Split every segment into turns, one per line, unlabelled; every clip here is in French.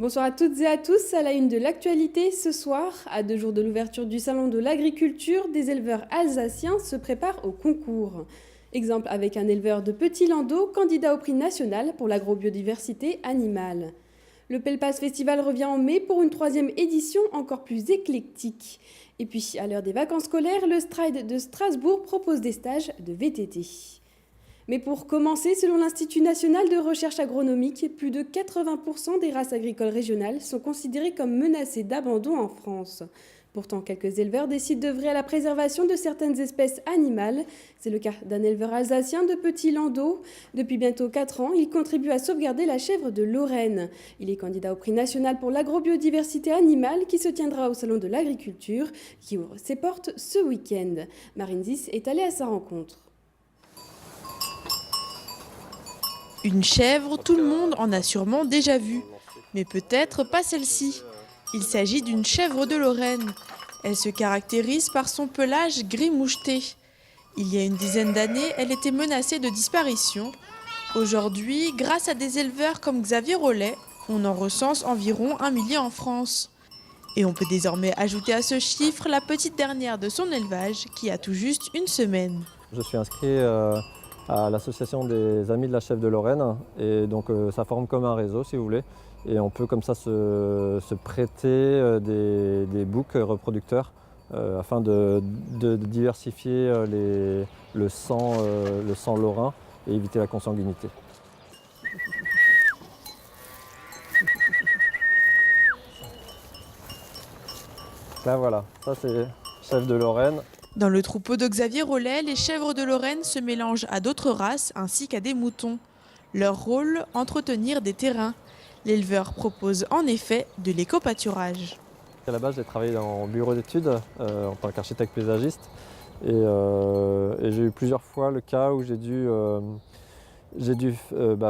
Bonsoir à toutes et à tous. À la une de l'actualité ce soir, à 2 jours de l'ouverture du salon de l'agriculture, des éleveurs alsaciens se préparent au concours. Exemple avec un éleveur de Petit Landau, candidat au prix national pour l'agrobiodiversité animale. Le Pelpas Festival revient en mai pour une 3e édition encore plus éclectique. Et puis, à l'heure des vacances scolaires, le Stride de Strasbourg propose des stages de VTT. Mais pour commencer, selon l'Institut national de recherche agronomique, plus de 80% des races agricoles régionales sont considérées comme menacées d'abandon en France. Pourtant, quelques éleveurs décident d'œuvrer à la préservation de certaines espèces animales. C'est le cas d'un éleveur alsacien de Petit Landau. Depuis bientôt 4 ans, il contribue à sauvegarder la chèvre de Lorraine. Il est candidat au prix national pour l'agrobiodiversité animale qui se tiendra au salon de l'agriculture, qui ouvre ses portes ce week-end. Marine Zis est allée à sa rencontre.
Une chèvre, tout le monde en a sûrement déjà vu, mais peut-être pas celle-ci. Il s'agit d'une chèvre de Lorraine. Elle se caractérise par son pelage gris moucheté. Il y a une dizaine d'années, elle était menacée de disparition. Aujourd'hui, grâce à des éleveurs comme Xavier Rollet, on en recense environ 1 millier en France. Et on peut désormais ajouter à ce chiffre la petite dernière de son élevage, qui a tout juste une semaine.
Je suis inscrit à l'association des Amis de la Chèvre de Lorraine et donc ça forme comme un réseau si vous voulez et on peut comme ça se prêter des boucs reproducteurs afin de diversifier le sang lorrain et éviter la consanguinité. Là voilà, ça c'est chèvre de Lorraine.
Dans le troupeau de Xavier Rollet, les chèvres de Lorraine se mélangent à d'autres races ainsi qu'à des moutons. Leur rôle, entretenir des terrains. L'éleveur propose en effet de l'éco-pâturage.
À la base, j'ai travaillé en bureau d'études en tant qu'architecte paysagiste et j'ai eu plusieurs fois le cas où j'ai dû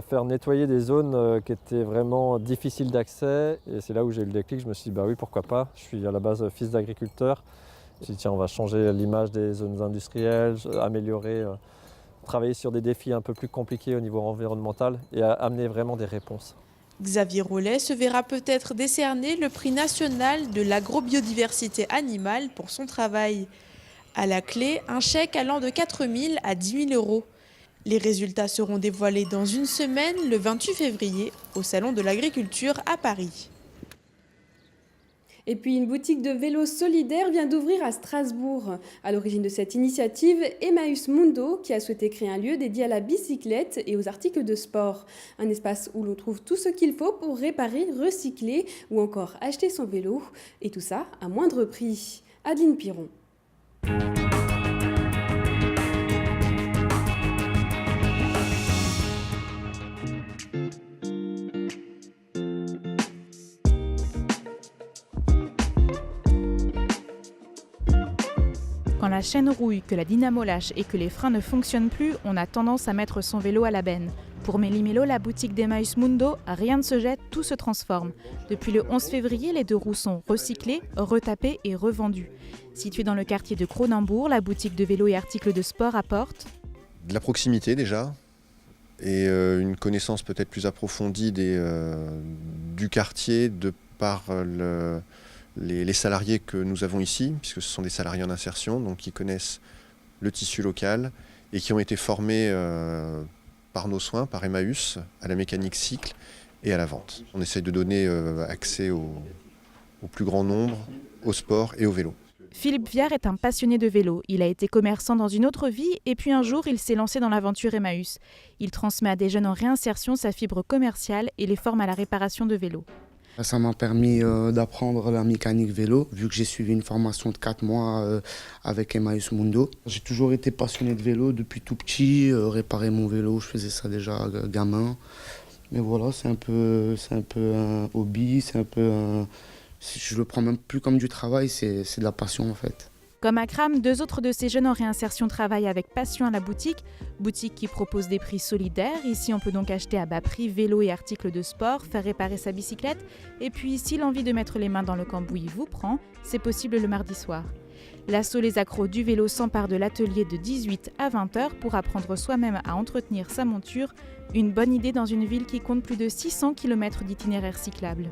faire nettoyer des zones qui étaient vraiment difficiles d'accès et c'est là où j'ai eu le déclic. Je me suis dit bah oui, pourquoi pas, je suis à la base fils d'agriculteur. Je dis tiens, on va changer l'image des zones industrielles, améliorer, travailler sur des défis un peu plus compliqués au niveau environnemental et amener vraiment des réponses.
Xavier Rollet se verra peut-être décerner le prix national de l'agrobiodiversité animale pour son travail. À la clé, un chèque allant de 4 000 à 10 000 euros. Les résultats seront dévoilés dans une semaine, le 28 février, au Salon de l'Agriculture à Paris.
Et puis une boutique de vélos solidaires vient d'ouvrir à Strasbourg. À l'origine de cette initiative, Emmaüs Mundo, qui a souhaité créer un lieu dédié à la bicyclette et aux articles de sport. Un espace où l'on trouve tout ce qu'il faut pour réparer, recycler ou encore acheter son vélo. Et tout ça à moindre prix. Adeline Piron.
Quand la chaîne rouille, que la dynamo lâche et que les freins ne fonctionnent plus, on a tendance à mettre son vélo à la benne. Pour Méli-Mélo, la boutique d'Emmaüs Mundo, rien ne se jette, tout se transforme. Depuis le 11 février, les 2 roues sont recyclées, retapées et revendues. Située dans le quartier de Cronenbourg, la boutique de vélos et articles de sport apporte
de la proximité déjà et une connaissance peut-être plus approfondie du quartier de par les salariés que nous avons ici, puisque ce sont des salariés en insertion, donc qui connaissent le tissu local et qui ont été formés par nos soins, par Emmaüs, à la mécanique cycle et à la vente. On essaye de donner accès au plus grand nombre, au sport et au vélo.
Philippe Viard est un passionné de vélo. Il a été commerçant dans une autre vie et puis un jour, il s'est lancé dans l'aventure Emmaüs. Il transmet à des jeunes en réinsertion sa fibre commerciale et les forme à la réparation de vélos.
Ça m'a permis d'apprendre la mécanique vélo, vu que j'ai suivi une formation de 4 mois avec Emmaüs Mundo. J'ai toujours été passionné de vélo depuis tout petit, réparer mon vélo, je faisais ça déjà gamin. Mais voilà, c'est un peu un hobby, je le prends même plus comme du travail, c'est de la passion en fait.
Comme Akram, 2 autres de ces jeunes en réinsertion travaillent avec passion à la boutique qui propose des prix solidaires. Ici, on peut donc acheter à bas prix vélos et articles de sport, faire réparer sa bicyclette. Et puis, si l'envie de mettre les mains dans le cambouis vous prend, c'est possible le mardi soir. L'asso Les Accros du vélo s'empare de l'atelier de 18 à 20 heures pour apprendre soi-même à entretenir sa monture. Une bonne idée dans une ville qui compte plus de 600 km d'itinéraires cyclables.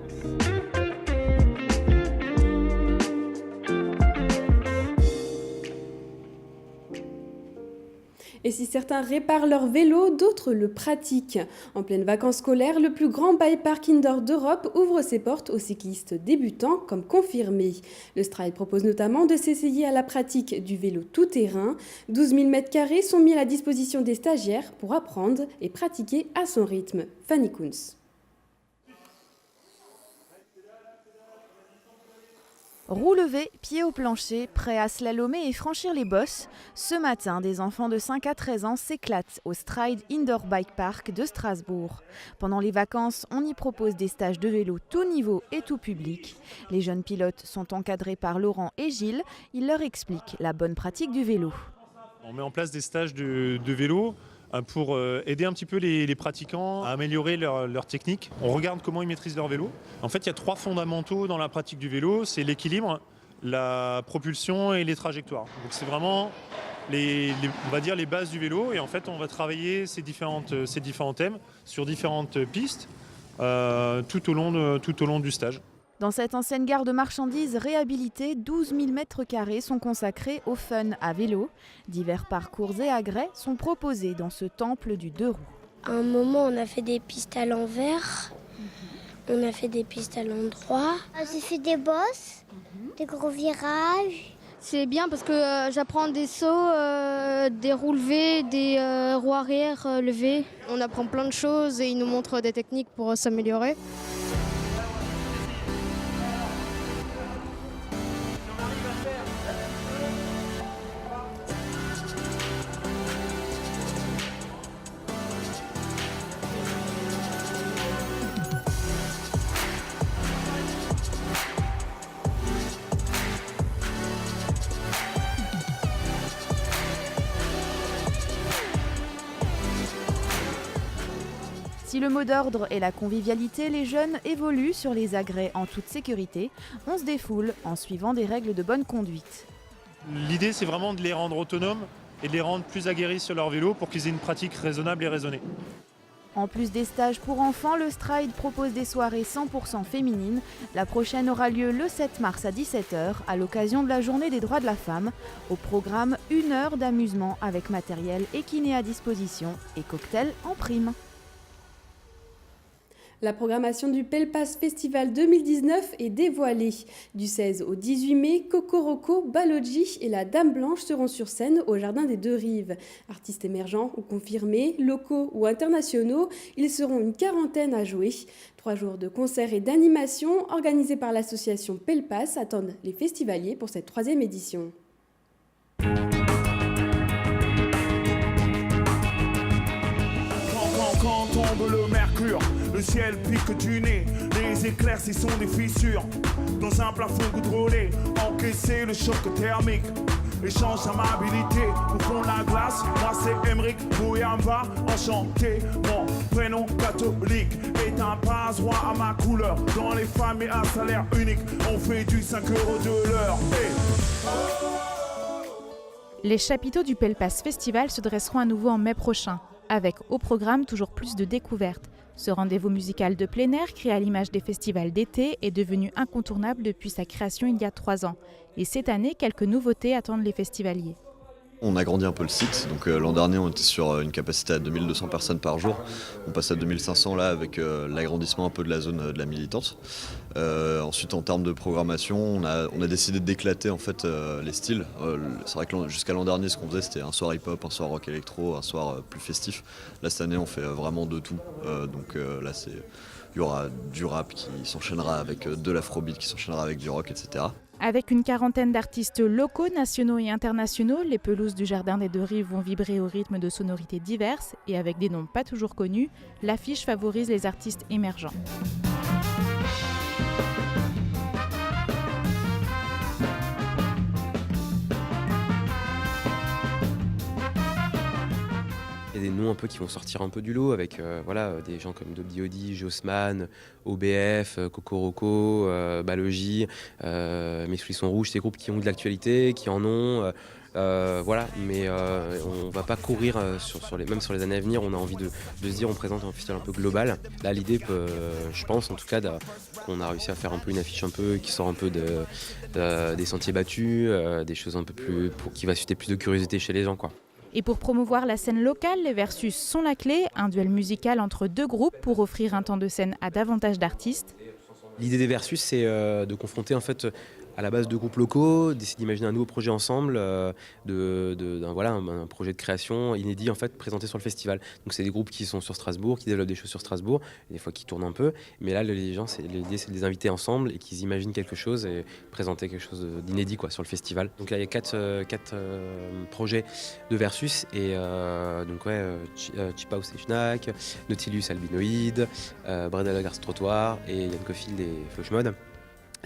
Et si certains réparent leur vélo, d'autres le pratiquent. En pleine vacances scolaires, le plus grand bike park indoor d'Europe ouvre ses portes aux cyclistes débutants comme confirmés. Le Stride propose notamment de s'essayer à la pratique du vélo tout-terrain. 12 000 m² sont mis à la disposition des stagiaires pour apprendre et pratiquer à son rythme. Fanny Kunz.
Roue levée, pied au plancher, prêt à slalomer et franchir les bosses, ce matin, des enfants de 5 à 13 ans s'éclatent au Stride Indoor Bike Park de Strasbourg. Pendant les vacances, on y propose des stages de vélo tout niveau et tout public. Les jeunes pilotes sont encadrés par Laurent et Gilles. Ils leur expliquent la bonne pratique du vélo.
On met en place des stages de vélo pour aider un petit peu les pratiquants à améliorer leur technique. On regarde comment ils maîtrisent leur vélo. En fait, il y a 3 fondamentaux dans la pratique du vélo, c'est l'équilibre, la propulsion et les trajectoires. Donc c'est vraiment on va dire les bases du vélo, et en fait on va travailler ces différents thèmes sur différentes pistes tout au long du stage.
Dans cette ancienne gare de marchandises réhabilitée, 12 000 m² sont consacrés au fun à vélo. Divers parcours et agrès sont proposés dans ce temple du 2 roues.
À un moment, on a fait des pistes à l'envers, on a fait des pistes à l'endroit.
J'ai fait des bosses, des gros virages.
C'est bien parce que j'apprends des sauts, des roues levées, des roues arrière levées. On apprend plein de choses et ils nous montrent des techniques pour s'améliorer.
Si le mot d'ordre est la convivialité, les jeunes évoluent sur les agrès en toute sécurité. On se défoule en suivant des règles de bonne conduite.
L'idée, c'est vraiment de les rendre autonomes et de les rendre plus aguerris sur leur vélo pour qu'ils aient une pratique raisonnable et raisonnée.
En plus des stages pour enfants, le Stride propose des soirées 100% féminines. La prochaine aura lieu le 7 mars à 17h à l'occasion de la Journée des droits de la femme. Au programme, 1 heure d'amusement avec matériel et kiné à disposition et cocktail en prime.
La programmation du Pelpas Festival 2019 est dévoilée. Du 16 au 18 mai, Cocoroco, Baloji et la Dame Blanche seront sur scène au Jardin des Deux Rives. Artistes émergents ou confirmés, locaux ou internationaux, ils seront une quarantaine à jouer. 3 jours de concerts et d'animations organisés par l'association Pelpas attendent les festivaliers pour cette 3e édition.
Quand tombe le mercure, le ciel pique du nez, les éclaircies sont des fissures. Dans un plafond goudronné, encaisser le choc thermique. Échange amabilité, nous font la glace. Moi c'est Emeric Bouyamba, enchanté. Mon prénom catholique est un passe-roi à ma couleur. Dans les familles à salaire unique, on fait du 5 € de l'heure.
Les chapiteaux du Pelpas Festival se dresseront à nouveau en mai prochain, avec au programme toujours plus de découvertes. Ce rendez-vous musical de plein air, créé à l'image des festivals d'été, est devenu incontournable depuis sa création il y a 3 ans. Et cette année, quelques nouveautés attendent les festivaliers.
On a agrandi un peu le site, donc l'an dernier on était sur une capacité à 2200 personnes par jour. On passe à 2500 là avec l'agrandissement un peu de la zone de la militante. Ensuite en termes de programmation, on a décidé d'éclater en fait les styles. C'est vrai que jusqu'à l'an dernier ce qu'on faisait c'était un soir hip-hop, un soir rock électro, un soir plus festif. Là cette année on fait vraiment de tout. Là il y aura du rap qui s'enchaînera avec de l'afrobeat, qui s'enchaînera avec du rock, etc.
Avec une quarantaine d'artistes locaux, nationaux et internationaux, les pelouses du Jardin des Deux Rives vont vibrer au rythme de sonorités diverses et avec des noms pas toujours connus, l'affiche favorise les artistes émergents.
Il y a des noms un peu qui vont sortir un peu du lot avec des gens comme Dobby Odi, Jossman, OBF, Cocoroco, Balogie, Mes Frissons Rouges, ces groupes qui ont de l'actualité, qui en ont. Mais on va pas courir même sur les années à venir. On a envie de se dire on présente un festival un peu global. Là l'idée je pense en tout cas qu'on a réussi à faire un peu une affiche un peu qui sort un peu des sentiers battus, des choses un peu plus qui va susciter plus de curiosité chez les gens quoi.
Et pour promouvoir la scène locale, les Versus sont la clé, un duel musical entre deux groupes pour offrir un temps de scène à davantage d'artistes.
L'idée des Versus, c'est de confronter en fait à la base deux groupes locaux, d'essayer d'imaginer un nouveau projet ensemble, un projet de création inédit en fait présenté sur le festival. Donc c'est des groupes qui sont sur Strasbourg, qui développent des choses sur Strasbourg, des fois qui tournent un peu, mais là l'idée c'est de les inviter ensemble et qu'ils imaginent quelque chose et présenter quelque chose d'inédit quoi sur le festival. Donc là il y a quatre projets de Versus et Chip House et Schnack, Nautilus Albinoïde, Bredel Garce Trottoir et Yann Cofield et Flochmode.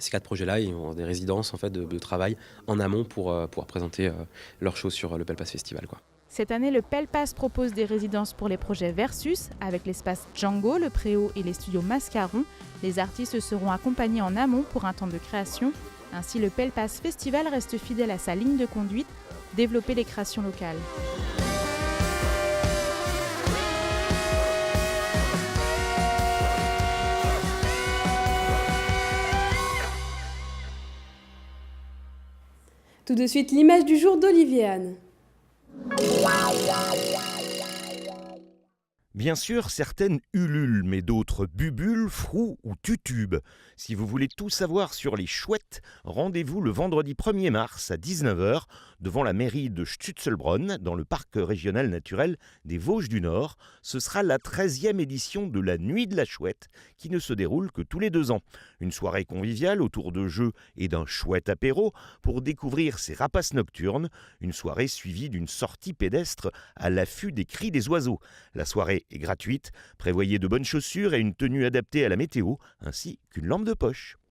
Ces 4 projets-là, ils ont des résidences en fait, de travail en amont pour pouvoir présenter leurs choses sur le Pelpas Festival. Quoi.
Cette année, le Pelpas propose des résidences pour les projets Versus, avec l'espace Django, le Préau et les studios Mascaron. Les artistes seront accompagnés en amont pour un temps de création. Ainsi, le Pelpas Festival reste fidèle à sa ligne de conduite, développer les créations locales.
Tout de suite, l'image du jour d'Olivier Anne.
Bien sûr, certaines ululent, mais d'autres bubulent, frouent ou tutubent. Si vous voulez tout savoir sur les chouettes, rendez-vous le vendredi 1er mars à 19h devant la mairie de Stutzelbronn, dans le parc régional naturel des Vosges du Nord. Ce sera la 13e édition de la Nuit de la Chouette, qui ne se déroule que tous les 2 ans. Une soirée conviviale autour de jeux et d'un chouette apéro pour découvrir ces rapaces nocturnes. Une soirée suivie d'une sortie pédestre à l'affût des cris des oiseaux. La soirée est gratuite, prévoyez de bonnes chaussures et une tenue adaptée à la météo, ainsi qu'une lampe de poche.